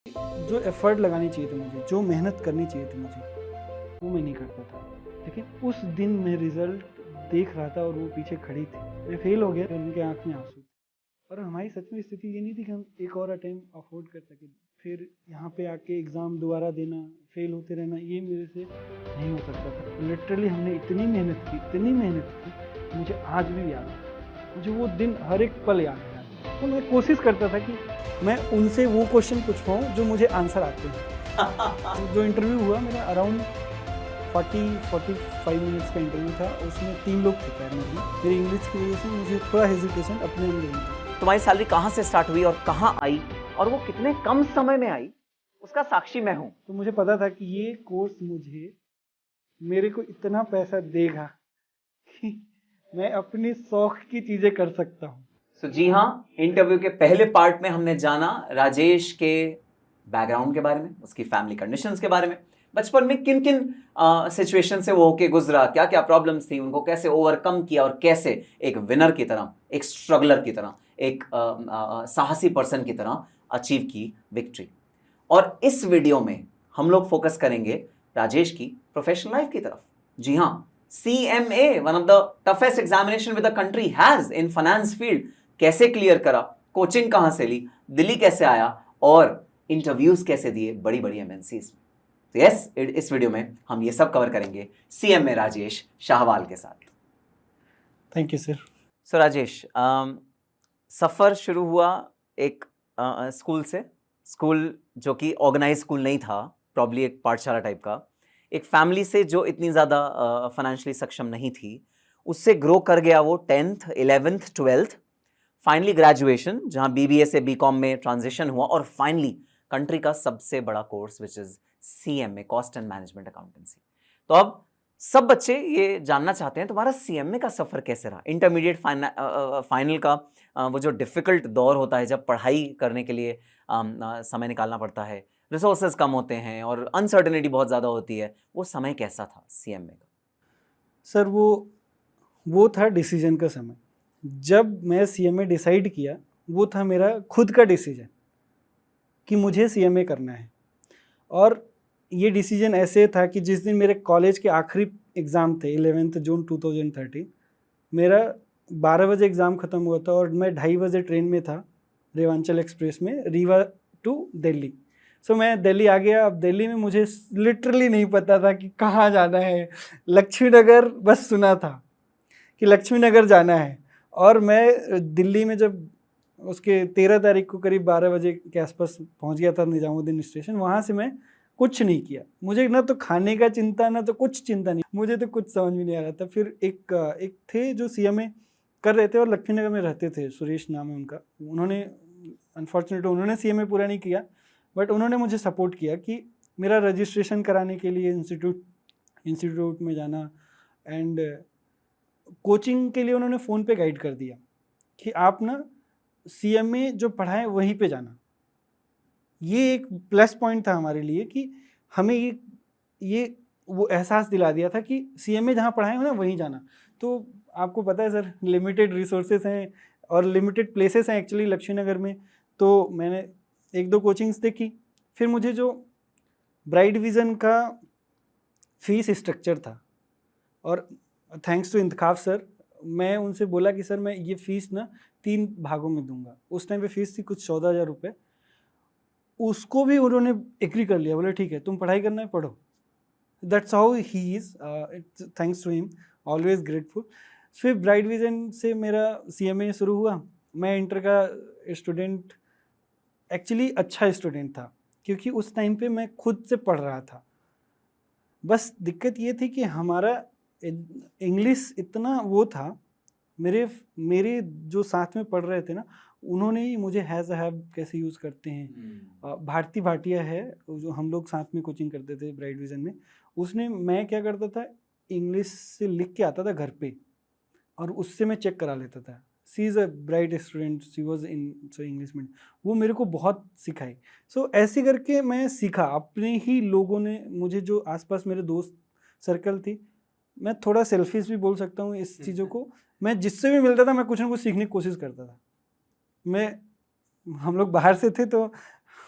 जो एफर्ट लगानी चाहिए थी मुझे, जो मेहनत करनी चाहिए थी मुझे, वो मैं नहीं करता था। लेकिन उस दिन मैं रिजल्ट देख रहा था और वो पीछे खड़ी थी, मैं फेल हो गया, उनके आँख में आंसू थे। और हमारी सच में स्थिति ये नहीं थी कि हम एक और अटेम्प्ट अफोर्ड कर सकें। फिर यहाँ पे आके एग्ज़ाम दोबारा देना, फेल होते रहना, ये मेरे से नहीं हो सकता था। लिटरली हमने इतनी मेहनत की, मुझे आज भी याद है। मुझे वो दिन हर एक पल याद है। तो मैं कोशिश करता था कि मैं उनसे वो क्वेश्चन पूछ पाऊँ जो मुझे आंसर आते हैं। तो जो इंटरव्यू हुआ मेरा अराउंड 40-45 मिनट्स का इंटरव्यू था, उसमें 3 लोग थे पैनल में। मेरी इंग्लिश की वजह से मुझे थोड़ा हेजिटेशन अपने अंदर था। तुम्हारी सैलरी कहाँ से स्टार्ट हुई और कहाँ आई और वो कितने कम समय में आई, उसका साक्षी मैं हूँ। तो मुझे पता था कि ये कोर्स मेरे को इतना पैसा देगा कि मैं अपनी शौक की चीजें कर सकता हूँ। तो जी हाँ, इंटरव्यू के पहले पार्ट में हमने जाना राजेश के बैकग्राउंड के बारे में, उसकी फैमिली कंडीशंस के बारे में, बचपन में किन किन सिचुएशन से वो होके गुजरा, क्या क्या प्रॉब्लम्स थी, उनको कैसे ओवरकम किया और कैसे एक विनर की तरह, एक स्ट्रगलर की तरह, एक साहसी पर्सन की तरह अचीव की विक्ट्री। और इस वीडियो में हम लोग फोकस करेंगे राजेश की प्रोफेशनल लाइफ की तरफ। जी हाँ, CMA, one of the toughest examination with the country has in finance field, कैसे क्लियर करा, कोचिंग कहां से ली, दिल्ली कैसे आया और इंटरव्यूज कैसे दिए बड़ी बड़ी MNCs में। तो यस, इस वीडियो में हम ये सब कवर करेंगे CMA राजेश शाहवाल के साथ। Thank you sir. So Rajesh, सफ़र शुरू हुआ एक स्कूल से, स्कूल जो कि ऑर्गेनाइज स्कूल नहीं था, प्रॉब्ली एक पाठशाला टाइप का, एक फैमिली से जो इतनी ज़्यादा फाइनेंशियली सक्षम नहीं थी, उससे ग्रो कर गया वो 10th 11th 12th, finally graduation जहाँ BBA से BCom में ट्रांजिशन हुआ और फाइनली कंट्री का सबसे बड़ा course which is CMA, cost and management accountancy. तो अब सब बच्चे ये जानना चाहते हैं तुम्हारा CMA का सफ़र कैसे रहा, इंटरमीडिएट फाइनल का वो जो डिफ़िकल्ट दौर होता है जब पढ़ाई करने के लिए समय निकालना पड़ता है, रिसोर्सेज कम होते हैं और अनसर्टेनिटी बहुत ज़्यादा होती है, वो समय कैसा था CMA का? सर वो था डिसीजन का समय। जब मैं CMA डिसाइड किया, वो था मेरा खुद का डिसीजन कि मुझे CMA करना है। और ये डिसीजन ऐसे था कि जिस दिन मेरे कॉलेज के आखिरी एग्ज़ाम थे 11 जून 2013, मेरा 12 बजे एग्ज़ाम ख़त्म हुआ था और मैं 2:30 बजे ट्रेन में था, रेवांचल एक्सप्रेस में, रीवा टू दिल्ली। सो मैं दिल्ली आ गया। अब दिल्ली में मुझे लिटरली नहीं पता था कि कहाँ जाना है। लक्ष्मी नगर बस सुना था कि लक्ष्मी नगर जाना है। और मैं दिल्ली में जब उसके 13 तारीख को करीब 12 बजे के आसपास पहुंच गया था निजामुद्दीन स्टेशन। वहाँ से मैं कुछ नहीं किया, मुझे ना तो खाने का चिंता ना तो कुछ चिंता नहीं, मुझे तो कुछ समझ में नहीं आ रहा था। फिर एक थे जो CMA कर रहे थे और लक्ष्मी नगर में रहते थे, सुरेश नाम है उनका। उन्होंने अनफॉर्चुनेटली उन्होंने CMA पूरा नहीं किया, बट उन्होंने मुझे सपोर्ट किया कि मेरा रजिस्ट्रेशन कराने के लिए इंस्टीट्यूट में जाना, एंड कोचिंग के लिए उन्होंने फ़ोन पे गाइड कर दिया कि आप ना CMA जो पढ़ाएं वहीं पे जाना। ये एक प्लस पॉइंट था हमारे लिए कि हमें ये वो एहसास दिला दिया था कि CMA जहाँ पढ़ाएं हो ना वहीं जाना। तो आपको पता है सर, लिमिटेड रिसोर्सेज हैं और लिमिटेड प्लेसेस हैं एक्चुअली लक्ष्मी नगर में। तो मैंने 1-2 कोचिंग्स देखी। फिर मुझे जो ब्राइट विज़न का फ़ीस स्ट्रक्चर था, और थैंक्स टू इंतखाब सर, मैं उनसे बोला कि सर मैं ये फ़ीस ना 3 भागों में दूंगा। उस टाइम पे फ़ीस थी कुछ 14,000 रुपये। उसको भी उन्होंने एग्री कर लिया, बोले ठीक है तुम पढ़ाई करना है पढ़ो। That's how he is, thanks to him, always grateful. फिर ब्राइट विज़न से मेरा CMA शुरू हुआ। मैं इंटर का स्टूडेंट, एक्चुअली अच्छा स्टूडेंट था क्योंकि उस टाइम पे मैं खुद से पढ़ रहा था। बस दिक्कत ये थी कि हमारा इंग्लिश इतना वो था, मेरे जो साथ में पढ़ रहे थे ना, उन्होंने ही मुझे हैज़ अ हैव कैसे यूज़ करते हैं। भारती भाटिया है जो हम लोग साथ में कोचिंग करते थे ब्राइट विज़न में, उसने, मैं क्या करता था, इंग्लिश से लिख के आता था घर पे और उससे मैं चेक करा लेता था। She is a bright student, she was in so English medium, वो मेरे को बहुत सिखाई। सो ऐसे करके मैं सीखा। अपने ही लोगों ने मुझे, जो आसपास मेरे दोस्त सर्कल थी, मैं थोड़ा सेल्फिश भी बोल सकता हूँ इस चीज़ों को, मैं जिससे भी मिलता था मैं कुछ ना कुछ सीखने की कोशिश करता था। हम लोग बाहर से थे तो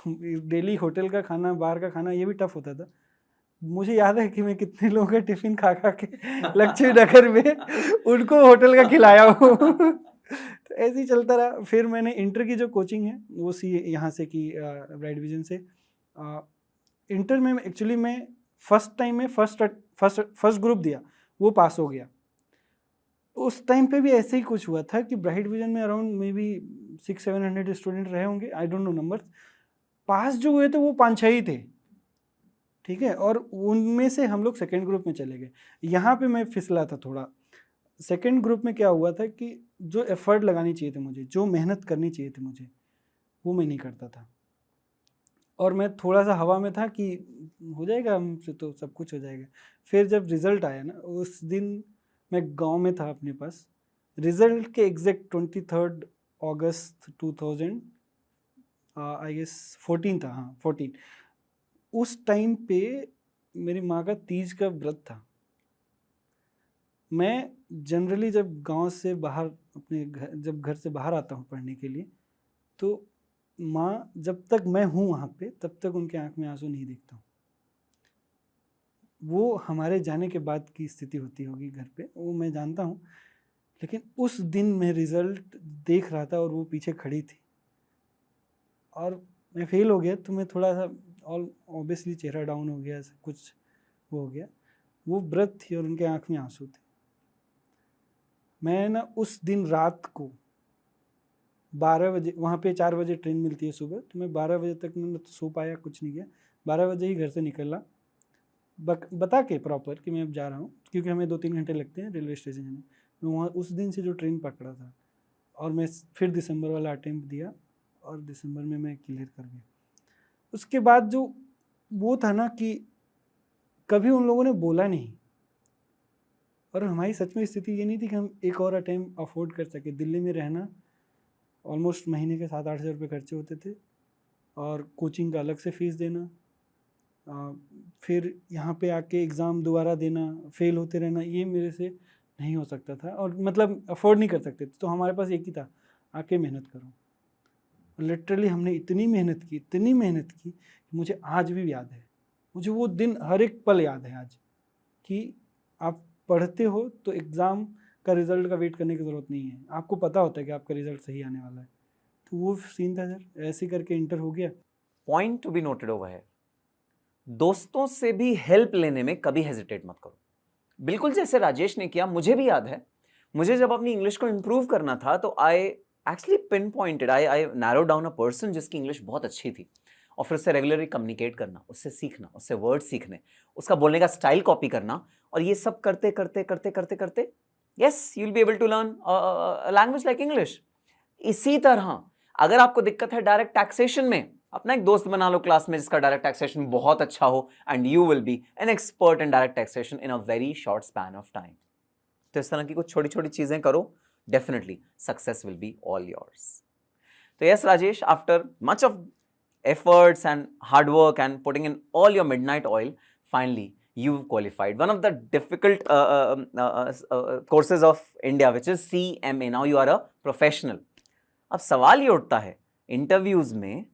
डेली होटल का खाना, बाहर का खाना, ये भी टफ होता था। मुझे याद है कि मैं कितने लोगों का टिफिन खा खा के लक्ष्मी नगर में उनको होटल का खिलाया हूँ। तो ऐसे ही चलता रहा। फिर मैंने इंटर की जो कोचिंग है वो यहाँ से की, ब्राइट विजन से। इंटर में एक्चुअली मैं फर्स्ट टाइम में फर्स्ट ग्रुप दिया, वो पास हो गया। उस टाइम पे भी ऐसे ही कुछ हुआ था कि ब्राइट विजन में अराउंड मे बी 600-700 स्टूडेंट रहे होंगे, आई डोंट नो नंबर्स। पास जो हुए थे वो 5-6 ही थे, ठीक है, और उनमें से हम लोग सेकेंड ग्रुप में चले गए। यहाँ पे मैं फिसला था थोड़ा। सेकेंड ग्रुप में क्या हुआ था कि जो एफर्ट लगानी चाहिए थी मुझे, जो मेहनत करनी चाहिए थी मुझे, वो मैं नहीं करता था। और मैं थोड़ा सा हवा में था कि हो जाएगा हमसे, तो सब कुछ हो जाएगा। फिर जब रिज़ल्ट आया ना, उस दिन मैं गांव में था अपने पास। रिज़ल्ट के एग्जैक्ट 23 अगस्त 2000 आई गेस 14 था, हाँ 14। उस टाइम पे मेरी माँ का तीज का व्रत था। मैं जनरली जब गांव से बाहर अपने जब घर से बाहर आता हूँ पढ़ने के लिए, तो माँ जब तक मैं हूँ वहाँ पे तब तक उनके आँख में आंसू नहीं देखता हूँ। वो हमारे जाने के बाद की स्थिति होती होगी घर पे, वो मैं जानता हूँ। लेकिन उस दिन मैं रिज़ल्ट देख रहा था और वो पीछे खड़ी थी और मैं फेल हो गया, तो मैं थोड़ा सा ऑब्वियसली चेहरा डाउन हो गया, सब कुछ वो हो गया। वो व्रत थी और उनके आँख में आंसू थे। मैं ना उस दिन रात को 12 बजे, वहाँ पे 4 बजे ट्रेन मिलती है सुबह, तो मैं 12 बजे तक मैं तो सो पाया, कुछ नहीं किया। 12 बजे ही घर से निकला, बता के प्रॉपर कि मैं अब जा रहा हूँ, क्योंकि हमें 2-3 घंटे लगते हैं रेलवे स्टेशन में। मैं वहाँ उस दिन से जो ट्रेन पकड़ा था, और मैं फिर दिसंबर वाला अटेम्प्ट दिया और दिसंबर में मैं क्लियर कर गया। उसके बाद जो वो था ना कि कभी उन लोगों ने बोला नहीं, और हमारी सच में स्थिति ये नहीं थी कि हम एक और अटेम्प्ट अफोर्ड कर सके। दिल्ली में रहना, ऑलमोस्ट महीने के 7-8 हज़ार रुपये खर्चे होते थे, और कोचिंग का अलग से फ़ीस देना, फिर यहाँ पे आके एग्ज़ाम दोबारा देना, फेल होते रहना, ये मेरे से नहीं हो सकता था, और मतलब अफोर्ड नहीं कर सकते थे। तो हमारे पास एक ही था, आके मेहनत करो। लिटरली हमने इतनी मेहनत की, मुझे आज भी याद है। मुझे वो दिन हर एक पल याद है आज, कि आप पढ़ते हो तो एग्ज़ाम का रिज़ल्ट का वेट करने की ज़रूरत नहीं है, आपको पता होता है कि आपका रिज़ल्ट सही आने वाला है। तो वो सीन था सर, ऐसे करके इंटर हो गया। Point to be noted over है, दोस्तों से भी हेल्प लेने में कभी हेजिटेट मत करो। बिल्कुल जैसे राजेश ने किया, मुझे भी याद है, मुझे जब अपनी इंग्लिश को इंप्रूव करना था तो I actually pin pointed, I narrow down a person जिसकी इंग्लिश बहुत अच्छी थी, और फिर उससे रेगुलरली कम्युनिकेट करना, उससे सीखना, उससे वर्ड सीखने, उसका बोलने का स्टाइल कॉपी करना, और ये सब करते करते करते करते करते yes you will be able to learn language like English. इसी तरह अगर आपको दिक्कत है डायरेक्ट टैक्सेशन में, अपना एक दोस्त बना लो क्लास में जिसका डायरेक्ट टैक्सेशन बहुत अच्छा हो, and you will be an expert in direct taxation in a very short span of time. तो इस तरह की कुछ छोटी छोटी चीजें करो, definitely success will be all yours. तो yes Rajesh, after much of efforts and hard work and putting in all your midnight oil, finally you've qualified one of the difficult courses of India, which is CMA. Now you are a professional. अब सवाल ये उठता है, interviews में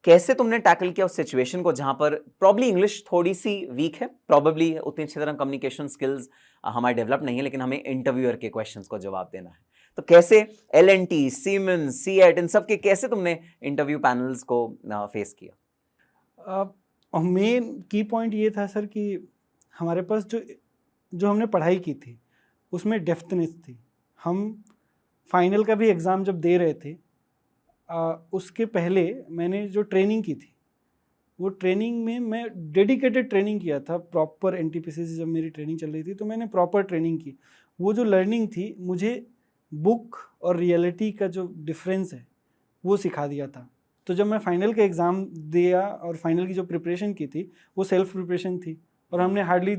कैसे तुमने tackle किया उस सिचुएशन को जहां पर प्रॉब्ली इंग्लिश थोड़ी सी वीक है, प्रॉबेबली उतनी अच्छी तरह कम्युनिकेशन स्किल्स हमारे डेवलप नहीं है, लेकिन हमें इंटरव्यूअर के क्वेश्चंस को जवाब देना है। तो कैसे L&T, Siemens, CET, इन सब के कैसे तुमने इंटरव्यू पैनल्स को फेस किया? मेन की पॉइंट ये था सर कि हमारे पास जो हमने पढ़ाई की थी उसमें डेप्थनेस थी। हम फाइनल का भी एग्ज़ाम जब दे रहे थे, उसके पहले मैंने जो ट्रेनिंग की थी, वो ट्रेनिंग में मैं डेडिकेटेड ट्रेनिंग किया था। प्रॉपर NTPC से जब मेरी ट्रेनिंग चल रही थी तो मैंने प्रॉपर ट्रेनिंग की। वो जो लर्निंग थी, मुझे बुक और रियलिटी का जो डिफरेंस है वो सिखा दिया था। तो जब मैं फाइनल का एग्ज़ाम दिया और फाइनल की जो प्रिपरेशन की थी वो सेल्फ प्रिपरेशन थी, और हमने हार्डली,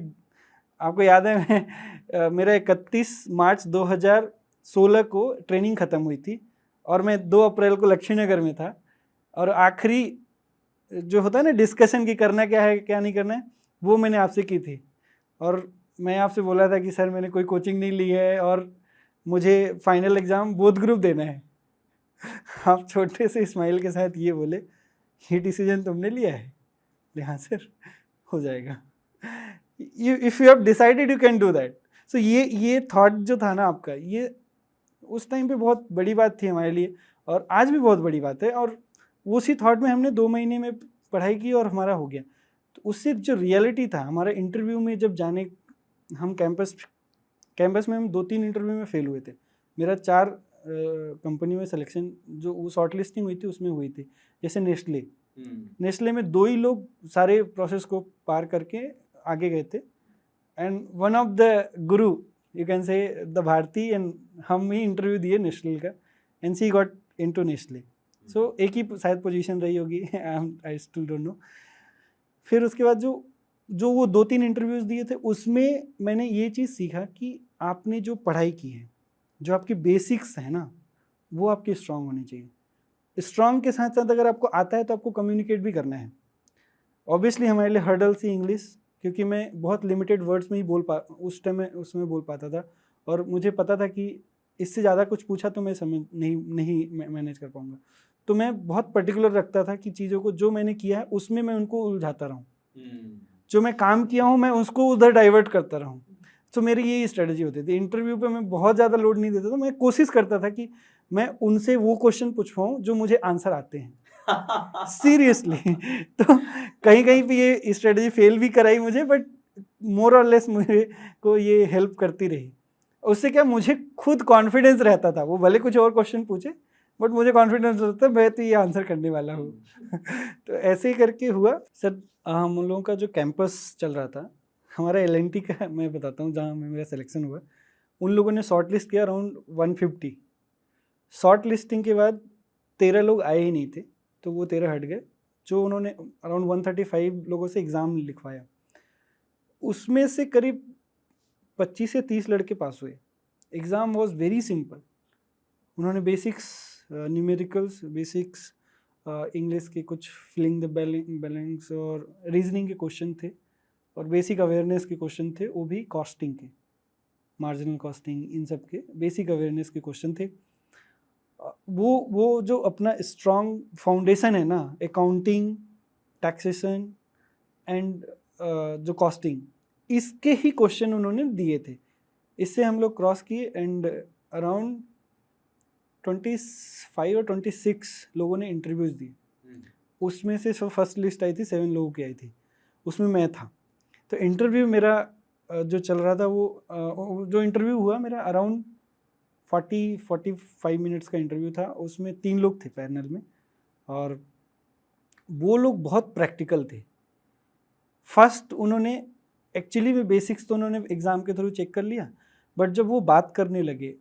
आपको याद है मेरा 31 मार्च 2016 को ट्रेनिंग ख़त्म हुई थी, और मैं 2 अप्रैल को लक्ष्मीनगर में था, और आखिरी जो होता है ना डिस्कशन की करना क्या है क्या नहीं करना है, वो मैंने आपसे की थी। और मैं आपसे बोला था कि सर मैंने कोई कोचिंग नहीं ली है और मुझे फाइनल एग्ज़ाम बोथ ग्रुप देना है। आप छोटे से स्माइल के साथ ये बोले ये डिसीजन तुमने लिया है, हाँ सर हो जाएगा, if you have decided you can do that. So ये थॉट जो था ना आपका, ये उस टाइम पे बहुत बड़ी बात थी हमारे लिए, और आज भी बहुत बड़ी बात है। और उसी थॉट में हमने 2 महीने में पढ़ाई की और हमारा हो गया। तो उससे जो रियलिटी था हमारा इंटरव्यू में जब जाने, हम कैंपस में हम 2-3 इंटरव्यू में फेल हुए थे। मेरा 4 कंपनी में सिलेक्शन जो वो शॉर्ट लिस्टिंग हुई थी उसमें हुई थी। जैसे नेस्ले में 2 ही लोग सारे प्रोसेस को पार करके आगे गए थे, and one of the guru you can say the Bharti, and हम ही इंटरव्यू दिए नेस्ले का, and she got into Nestle. So एक ही शायद पोजीशन रही होगी, आई स्टिल डोंट नो। फिर उसके बाद जो वो 2-3 इंटरव्यूज़ दिए थे उसमें मैंने ये चीज़ सीखा कि आपने जो पढ़ाई की है, जो आपकी बेसिक्स है ना, वो आपकी स्ट्रांग होनी चाहिए। स्ट्रांग के साथ साथ अगर आपको आता है तो आपको कम्युनिकेट भी करना है। ऑब्वियसली हमारे लिए हर्डल थी इंग्लिश, क्योंकि मैं बहुत लिमिटेड वर्ड्स में ही उस टाइम में उसमें बोल पाता था, और मुझे पता था कि इससे ज़्यादा कुछ पूछा तो मैं समझ नहीं मैनेज कर पाऊँगा। तो मैं बहुत पर्टिकुलर रखता था कि चीज़ों को जो मैंने किया है उसमें मैं उनको उलझाता रहूँ, जो मैं काम किया हूँ मैं उसको उधर डाइवर्ट करता रहूँ। तो मेरी यही स्ट्रेटजी होती थी। इंटरव्यू पे मैं बहुत ज़्यादा लोड नहीं देता था, मैं कोशिश करता था कि मैं उनसे वो क्वेश्चन पूछवाऊँ जो मुझे आंसर आते हैं। सीरियसली। तो कहीं कहीं पे ये स्ट्रेटजी फेल भी कराई मुझे, बट मोर और लेस मुझे को ये हेल्प करती रही। उससे क्या, मुझे खुद कॉन्फिडेंस रहता था, वो भले कुछ और क्वेश्चन पूछे बट मुझे कॉन्फिडेंस रहता था मैं तो ये आंसर करने वाला हूँ। तो ऐसे ही करके हुआ सर। हम लोगों का जो कैंपस चल रहा था, हमारा LNT का मैं बताता हूँ, जहाँ में मेरा सिलेक्शन हुआ, उन लोगों ने शॉर्ट लिस्ट किया अराउंड 150। शॉर्ट लिस्टिंग के बाद 13 लोग आए ही नहीं थे, तो वो 13 हट गए। जो उन्होंने अराउंड 135 लोगों से एग्ज़ाम लिखवाया, उसमें से करीब 25 से 30 लड़के पास हुए। Exam was very simple. उन्होंने बेसिक्स, न्यूमेरिकल्स, बेसिक्स इंग्लिश के कुछ फिलिंग द बैलेंस और रीजनिंग के क्वेश्चन थे, और बेसिक अवेयरनेस के क्वेश्चन थे, वो भी कॉस्टिंग के, मार्जिनल कॉस्टिंग, इन सब के बेसिक अवेयरनेस के क्वेश्चन थे। वो जो अपना स्ट्रॉन्ग फाउंडेशन है ना, अकाउंटिंग, टैक्सेशन एंड जो कॉस्टिंग, इसके ही क्वेश्चन उन्होंने दिए थे। इससे हम लोग क्रॉस किए, एंड अराउंड 25 और 26 लोगों ने इंटरव्यूज़ दिए। उसमें से फर्स्ट लिस्ट आई थी 7 लोगों की आई थी, उसमें मैं था। तो इंटरव्यू मेरा जो चल रहा था, वो जो इंटरव्यू हुआ मेरा अराउंड 40-45 मिनट्स का इंटरव्यू था। उसमें 3 लोग थे पैनल में, और वो लोग बहुत प्रैक्टिकल थे। फर्स्ट उन्होंने एक्चुअली में बेसिक्स तो उन्होंने एग्ज़ाम के थ्रू चेक कर लिया, बट जब वो बात करने लगे,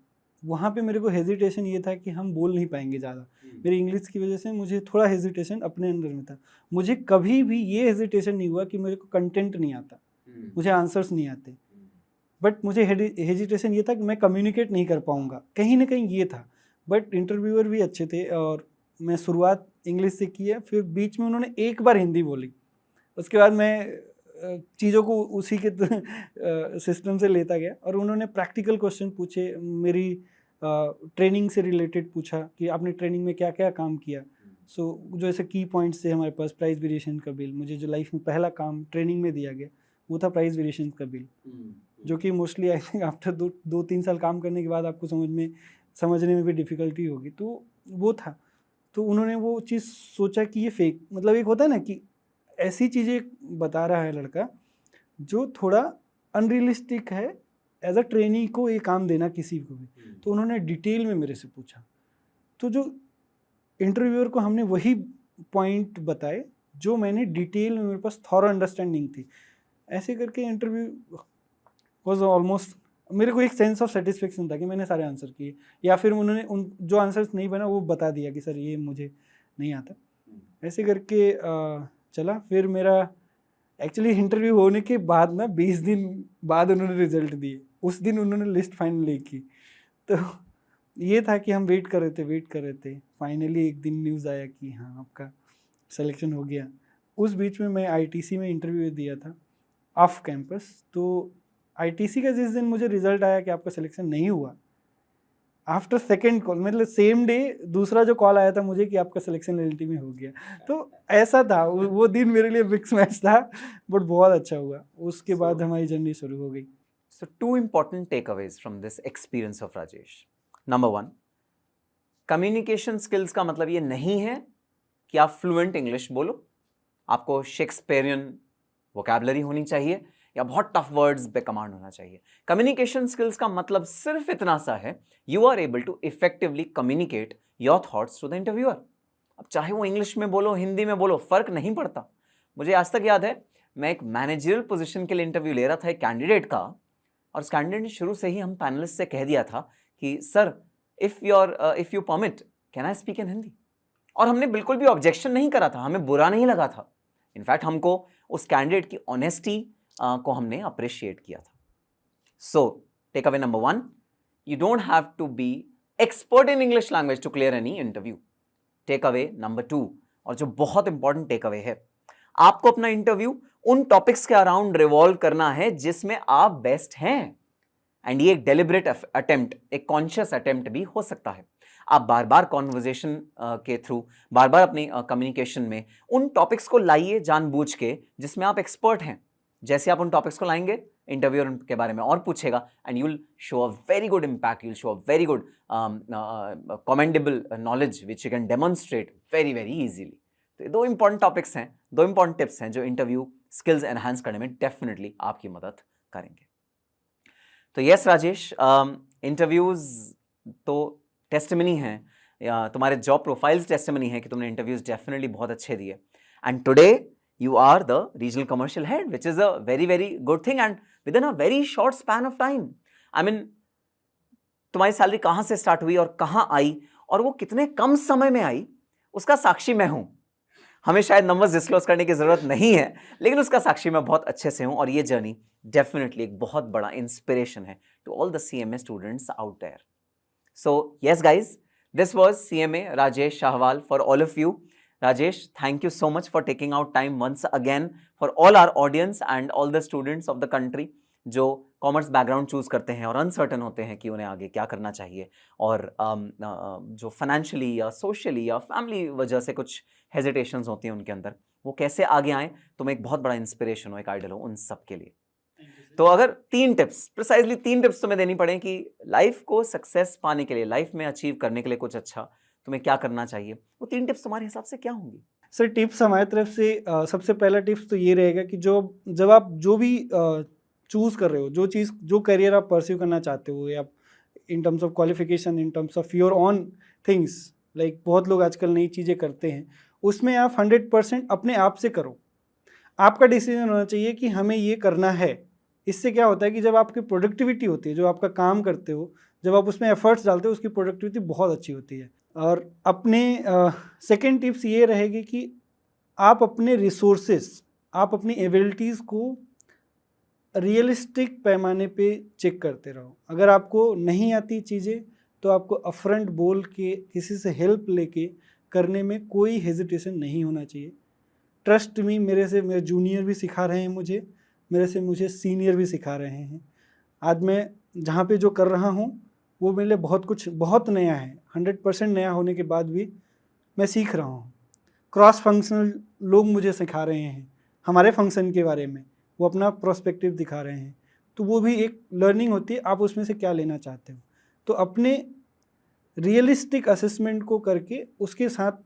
वहाँ पे मेरे को हेजिटेशन ये था कि हम बोल नहीं पाएंगे ज़्यादा। मेरी इंग्लिश की वजह से मुझे थोड़ा हेजिटेशन अपने अंदर में था। मुझे कभी भी ये हेजिटेशन नहीं हुआ कि मेरे को कंटेंट नहीं आता, मुझे आंसर्स नहीं आते, बट मुझे हेजिटेशन ये था कि मैं कम्युनिकेट नहीं कर पाऊँगा, कहीं ना कहीं ये था। बट इंटरव्यूअर भी अच्छे थे, और मैं शुरुआत इंग्लिश से की है, फिर बीच में उन्होंने एक बार हिंदी बोली, उसके बाद मैं चीज़ों को उसी के सिस्टम से लेता गया। और उन्होंने प्रैक्टिकल क्वेश्चन पूछे, मेरी ट्रेनिंग से रिलेटेड पूछा कि आपने ट्रेनिंग में क्या क्या काम किया। सो जो ऐसे की पॉइंट्स थे हमारे पास, प्राइस वेरिएशन का बिल, मुझे जो लाइफ में पहला काम ट्रेनिंग में दिया गया वो था प्राइस वेरिएशन का बिल, जो कि मोस्टली आई थिंक आफ्टर 2-3 साल काम करने के बाद आपको समझने में भी डिफ़िकल्टी होगी। तो वो था। तो उन्होंने वो चीज़ सोचा कि ये फेक, मतलब एक होता है ना कि ऐसी चीज़ें बता रहा है लड़का जो थोड़ा अनरियलिस्टिक है, एज अ ट्रेनी को ये काम देना किसी को भी। तो उन्होंने डिटेल में मेरे से पूछा, तो जो इंटरव्यूअर को हमने वही पॉइंट बताए जो मैंने डिटेल में, मेरे पास थॉरो अंडरस्टैंडिंग थी। ऐसे करके इंटरव्यू वॉज ऑलमोस्ट, मेरे को एक सेंस ऑफ सेटिस्फेक्शन था कि मैंने सारे आंसर किए, या फिर उन्होंने उन जो आंसर्स नहीं बना वो बता दिया कि सर ये मुझे नहीं आता। ऐसे करके चला। फिर मेरा एक्चुअली इंटरव्यू होने के बाद ना 20 दिन बाद उन्होंने रिजल्ट दिए, उस दिन उन्होंने लिस्ट फाइनली की। तो ये था कि हम वेट कर रहे थे। फाइनली एक दिन न्यूज़ आया कि हाँ आपका सिलेक्शन हो गया। उस बीच में मैं ITC में इंटरव्यू दिया था ऑफ कैंपस। तो ITC का जिस दिन मुझे रिज़ल्ट आया कि आपका सिलेक्शन नहीं हुआ, आफ्टर सेकेंड कॉल, मतलब सेम डे दूसरा जो कॉल आया था मुझे कि आपका सिलेक्शन एलटी में हो गया। तो ऐसा था, वो दिन मेरे लिए मिक्स मैच था, बट बहुत अच्छा हुआ। उसके बाद हमारी जर्नी शुरू हो गई। So 2 important takeaways from this experience of Rajesh. Number 1, communication skills का मतलब ये नहीं है कि आप फ्लुएंट इंग्लिश बोलो, आपको शेक्सपियरियन वोकैबुलरी होनी चाहिए या बहुत टफ वर्ड्स पे कमांड होना चाहिए। कम्युनिकेशन स्किल्स का मतलब सिर्फ इतना सा है, you are able to effectively communicate your thoughts to the interviewer. अब चाहे वो इंग्लिश में बोलो, हिंदी में बोलो, फर्क नहीं पड़ता। मुझे आज तक याद है, मैं एक मैनेजरियल पोजीशन के लिए इंटरव्यू ले रहा था एक कैंडिडेट का, और उस कैंडिडेट ने शुरू से ही हम पैनलिस्ट से कह दिया था कि sir if you permit can I speak in Hindi. और हमने बिल्कुल भी ऑब्जेक्शन नहीं करा था, हमें बुरा नहीं लगा था। इनफैक्ट हमको उस कैंडिडेट की ऑनेस्टी को हमने अप्रिशिएट किया था। So take away number 1, you don't have to be expert in English language to clear any interview. Take away number 2, और जो बहुत इंपॉर्टेंट टेक अवे है, आपको अपना इंटरव्यू उन टॉपिक्स के अराउंड रिवॉल्व करना है जिसमें आप बेस्ट हैं। एंड ये एक डेलिब्रेट अटेम्प्ट, एक कॉन्शियस अटेम्प्ट भी हो सकता है। आप बार बार कॉन्वर्जेशन के थ्रू, बार बार अपनी कम्युनिकेशन में उन टॉपिक्स को लाइए जानबूझ के जिसमें आप एक्सपर्ट हैं। जैसे आप उन टॉपिक्स को लाएंगे, इंटरव्यूअर के बारे में और पूछेगा, and you will show a very good impact, you will show a very good commendable knowledge which you can demonstrate very very easily. तो ये 2 इंपॉर्टेंट टॉपिक्स हैं, 2 इंपॉर्टेंट टिप्स हैं जो इंटरव्यू स्किल्स एनहांस करने में डेफिनेटली आपकी मदद करेंगे। तो यस राजेश, इंटरव्यूज तो टेस्टिमनी हैं, या तुम्हारे जॉब प्रोफाइल्स टेस्टिमनी है कि तुमने इंटरव्यूज डेफिनेटली बहुत अच्छे दिए, and today you are the regional commercial head, which is a very very good thing, and within a very short span of time. I mean, तुम्हारी सैलरी कहाँ से start हुई और कहाँ आई और वो कितने कम समय में आई, उसका साक्षी मैं हूँ। हमें शायद नंबर्स डिस्क्लोज करने की जरूरत नहीं है, लेकिन उसका साक्षी मैं बहुत अच्छे से हूँ, और ये जर्नी डेफिनेटली एक बहुत बड़ा इंस्पिरेशन है to all the CMA students out there. So yes guys, this was CMA Rajesh Shahwal for all of you. Rajesh, thank you so much for taking out time once again for all our audience and all the students of the country जो commerce background choose करते हैं और uncertain होते हैं कि उन्हें आगे क्या करना चाहिए, और जो फाइनेंशियली या सोशली या फैमिली वजह से कुछ हेजिटेशंस होती हैं उनके अंदर, वो कैसे आगे आएँ। तुम एक बहुत बड़ा इंस्पिरेशन हो, एक आइडल हो उन सब के लिए। तो अगर 3 टिप्स, प्रिसाइजली 3 टिप्स तुम्हें देनी पड़े कि लाइफ को सक्सेस पाने के लिए, लाइफ में अचीव करने के लिए कुछ अच्छा तुम्हें क्या करना चाहिए, वो 3 टिप्स तुम्हारे हिसाब से क्या होंगी? सर टिप्स हमारी तरफ से सबसे पहला टिप्स तो ये रहेगा कि जब आप जो भी चूज़ कर रहे हो, जो करियर आप परस्यू करना चाहते हो, या in terms of qualification, in terms of your on things, like बहुत लोग आजकल नई चीज़ें करते हैं, उसमें आप 100% अपने आप से करो। आपका डिसीजन होना चाहिए कि हमें ये करना है। इससे क्या होता है कि जब आपकी प्रोडक्टिविटी होती है, जो आपका काम करते हो, जब आप उसमें एफर्ट्स डालते हो, उसकी प्रोडक्टिविटी बहुत अच्छी होती है। और अपने सेकेंड टिप्स ये रहेगी कि आप अपने रिसोर्सेस, आप अपनी एबिलिटीज़ को रियलिस्टिक पैमाने पे चेक करते रहो। अगर आपको नहीं आती चीज़ें तो आपको अपफ्रंट बोल के, किसी से हेल्प लेके करने में कोई हेजिटेशन नहीं होना चाहिए। ट्रस्ट मी, मेरे जूनियर भी सिखा रहे हैं मुझे सीनियर भी सिखा रहे हैं। आज मैं जहाँ पे जो कर रहा हूँ वो मेरे लिए बहुत नया है। 100% नया होने के बाद भी मैं सीख रहा हूँ। क्रॉस फंक्शनल लोग मुझे सिखा रहे हैं हमारे फंक्शन के बारे में, वो अपना प्रोस्पेक्टिव दिखा रहे हैं, तो वो भी एक लर्निंग होती है। आप उसमें से क्या लेना चाहते हो, तो अपने रियलिस्टिक असेसमेंट को करके उसके साथ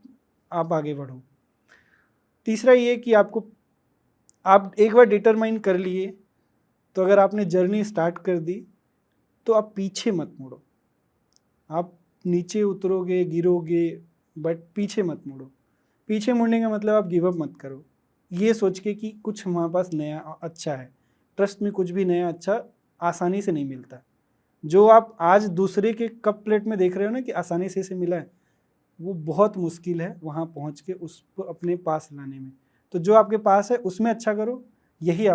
आप आगे बढ़ो। तीसरा ये कि आप एक बार डिटरमाइन कर लिए तो अगर आपने जर्नी स्टार्ट कर दी तो आप पीछे मत मुड़ो। आप नीचे उतरोगे, गिरोगे, बट पीछे मत मुड़ो। पीछे मुड़ने का मतलब आप गिव अप मत करो, ये सोच के कि कुछ हमारे पास नया अच्छा है। ट्रस्ट में कुछ भी नया अच्छा आसानी से नहीं मिलता। जो आप आज दूसरे के कप प्लेट में देख रहे हो ना कि आसानी से इसे मिला है, वो बहुत मुश्किल है वहाँ पहुँच के उसको अपने पास लाने में। तो जो आपके पास है उसमें अच्छा करो। यही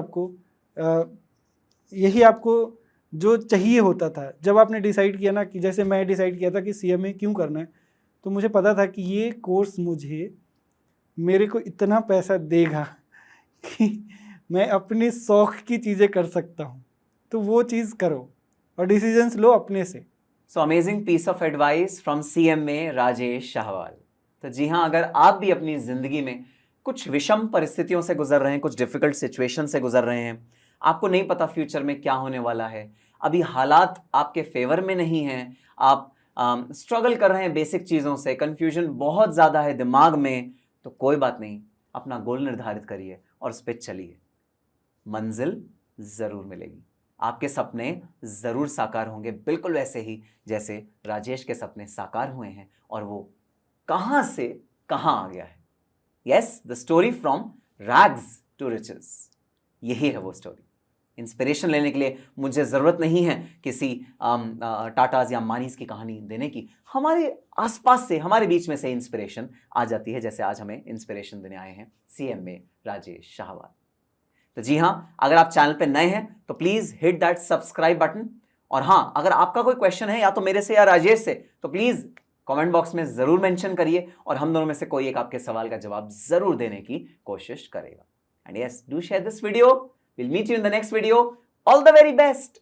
आपको जो चाहिए होता था। जब आपने डिसाइड किया ना, कि जैसे मैं डिसाइड किया था कि CMA क्यों करना है, तो मुझे पता था कि ये कोर्स मेरे को इतना पैसा देगा कि मैं अपने शौक़ की चीज़ें कर सकता हूँ। तो वो चीज़ करो और डिसीजंस लो अपने से। So amazing piece of advice from CMA Rajesh Shahwal. तो जी हाँ, अगर आप भी अपनी ज़िंदगी में कुछ विषम परिस्थितियों से गुजर रहे हैं, कुछ डिफ़िकल्ट सिचुएशन से गुजर रहे हैं, आपको नहीं पता फ्यूचर में क्या होने वाला है, अभी हालात आपके फेवर में नहीं हैं, आप स्ट्रगल कर रहे हैं बेसिक चीज़ों से, कन्फ्यूजन बहुत ज़्यादा है दिमाग में, तो कोई बात नहीं, अपना गोल निर्धारित करिए और उस पर चलिए, मंजिल ज़रूर मिलेगी, आपके सपने ज़रूर साकार होंगे, बिल्कुल वैसे ही जैसे राजेश के सपने साकार हुए हैं और वो कहाँ से कहाँ आ गया है। Yes, the story from rags to riches, यही है वो स्टोरी। इंस्पिरेशन लेने के लिए मुझे ज़रूरत नहीं है किसी टाटाज या अंबानीज की कहानी देने की, हमारे आसपास से, हमारे बीच में से इंस्पिरेशन आ जाती है, जैसे आज हमें इंस्पिरेशन देने आए हैं CMA राजेश शाहवाल। तो जी हाँ, अगर आप चैनल पे नए हैं तो please hit that subscribe button, और हाँ, अगर आपका कोई क्वेश्चन है या तो मेरे से या राजेश से, तो प्लीज़ कमेंट बॉक्स में ज़रूर मेंशन करिए और हम दोनों में से कोई एक आपके सवाल का जवाब ज़रूर देने की कोशिश करेगा। And yes, do share this video. We'll meet you in the next video. All the very best.